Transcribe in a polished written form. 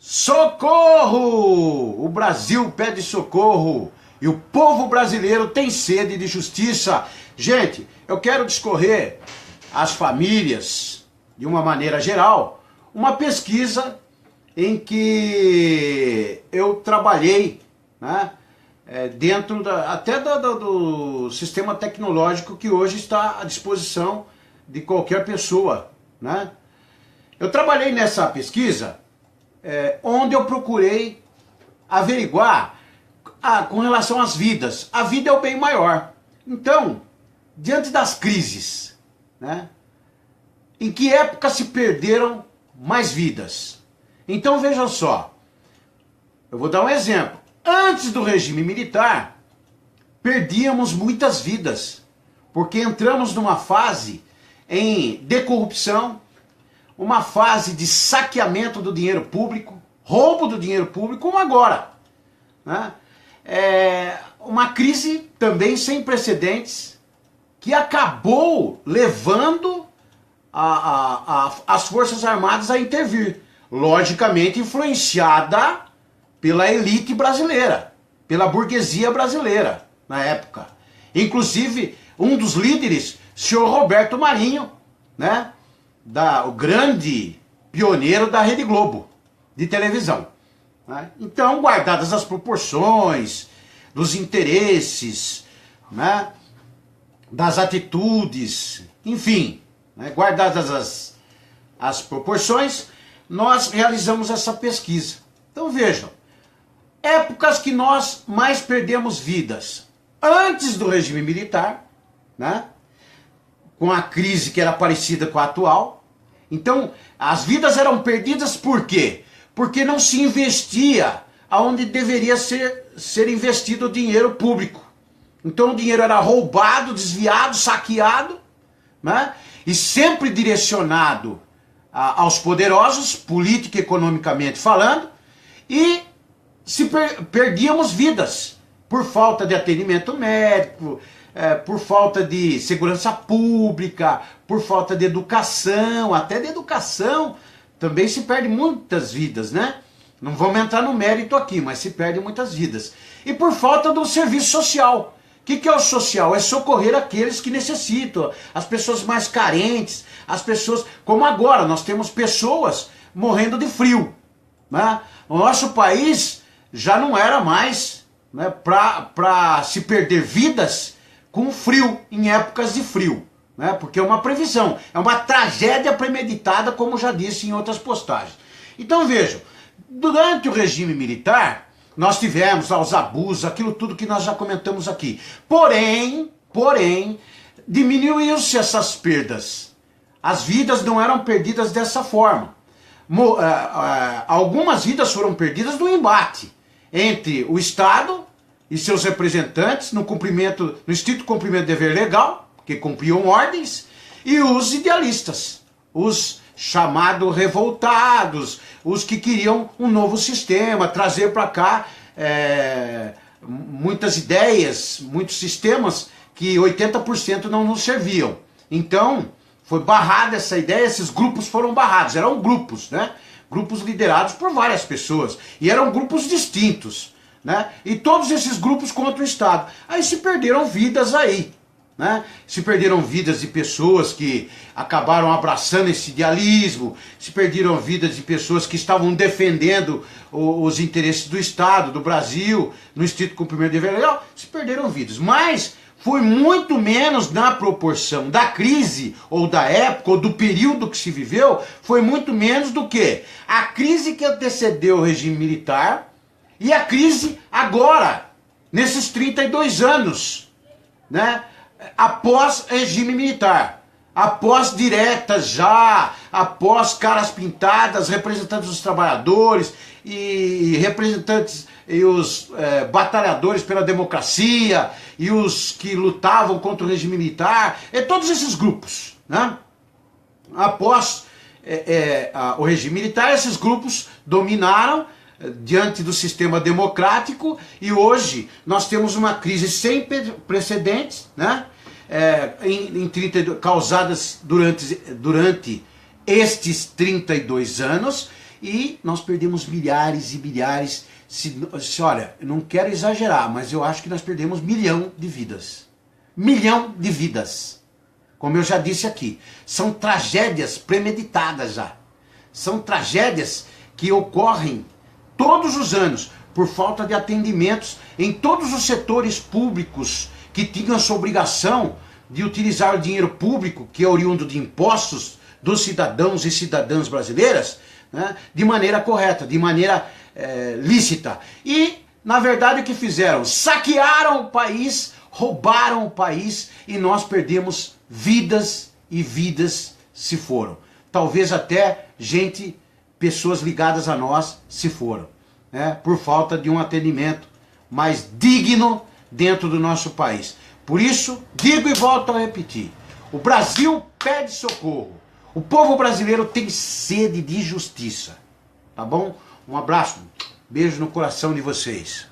Socorro! O Brasil pede socorro e o povo brasileiro tem sede de justiça. Gente, eu quero discorrer às famílias, de uma maneira geral, uma pesquisa em que eu trabalhei, né, dentro do sistema tecnológico que hoje está à disposição de qualquer pessoa, né? Eu trabalhei nessa pesquisa onde eu procurei averiguar com relação às vidas. A vida é o bem maior. Então, diante das crises, né, em que época se perderam mais vidas? Então vejam só, eu vou dar um exemplo. Antes do regime militar, perdíamos muitas vidas, porque entramos numa fase de corrupção, uma fase de saqueamento do dinheiro público, roubo do dinheiro público, como agora, né? Uma crise também sem precedentes, que acabou levando as Forças Armadas a intervir, logicamente influenciada pela elite brasileira, pela burguesia brasileira na época. Inclusive, um dos líderes, senhor Roberto Marinho, né, o grande pioneiro da Rede Globo de televisão, né? Então, guardadas as proporções dos interesses, né, das atitudes, enfim, né, guardadas as proporções, nós realizamos essa pesquisa. Então vejam, épocas que nós mais perdemos vidas: antes do regime militar, né, com a crise que era parecida com a atual. Então, as vidas eram perdidas por quê? Porque não se investia aonde deveria ser investido o dinheiro público. Então o dinheiro era roubado, desviado, saqueado, né, e sempre direcionado aos poderosos, política e economicamente falando, e perdíamos vidas por falta de atendimento médico, por falta de segurança pública, por falta de educação. Até de educação também se perde muitas vidas, né? Não vamos entrar no mérito aqui, mas se perde muitas vidas. E por falta do serviço social. O que é o social? É socorrer aqueles que necessitam, as pessoas mais carentes, as pessoas... Como agora, nós temos pessoas morrendo de frio, né? O nosso país já não era mais, né, para se perder vidas com frio, em épocas de frio, né? Porque é uma previsão, é uma tragédia premeditada, como já disse em outras postagens. Então vejam, durante o regime militar, nós tivemos os abusos, aquilo tudo que nós já comentamos aqui. Porém, diminuiu-se essas perdas. As vidas não eram perdidas dessa forma. Algumas vidas foram perdidas no embate entre o Estado e seus representantes, no estrito cumprimento do dever legal, que cumpriam ordens, e os idealistas, os chamados revoltados, os que queriam um novo sistema, trazer para cá muitas ideias, muitos sistemas que 80% não nos serviam. Então, foi barrada essa ideia, esses grupos foram barrados, eram grupos, né? Grupos liderados por várias pessoas, e eram grupos distintos, né? E todos esses grupos contra o Estado. Aí se perderam vidas aí, né? Se perderam vidas de pessoas que acabaram abraçando esse idealismo, se perderam vidas de pessoas que estavam defendendo os interesses do Estado, do Brasil, no estrito cumprimento do dever legal, se perderam vidas. Mas foi muito menos na proporção da crise, ou da época, ou do período que se viveu, foi muito menos do que a crise que antecedeu o regime militar e a crise agora, nesses 32 anos, né, após regime militar, após diretas já, após caras pintadas, representantes dos trabalhadores e representantes e os batalhadores pela democracia e os que lutavam contra o regime militar, todos esses grupos, né? Após o regime militar, esses grupos dominaram diante do sistema democrático, e hoje nós temos uma crise sem precedentes, né? Causadas durante estes 32 anos, E nós perdemos milhares e milhares. Olha, eu não quero exagerar, mas eu acho que nós perdemos 1 milhão de vidas. 1 milhão de vidas. Como eu já disse aqui, são tragédias premeditadas já. São tragédias que ocorrem todos os anos por falta de atendimentos em todos os setores públicos que tinham essa obrigação de utilizar o dinheiro público, que é oriundo de impostos dos cidadãos e cidadãs brasileiras, né, de maneira correta, de maneira lícita. E, na verdade, o que fizeram? Saquearam o país, roubaram o país e nós perdemos vidas e vidas se foram. Talvez até pessoas ligadas a nós se foram, né, por falta de um atendimento mais digno dentro do nosso país. Por isso, digo e volto a repetir, o Brasil pede socorro. O povo brasileiro tem sede de justiça. Tá bom? Um abraço, beijo no coração de vocês.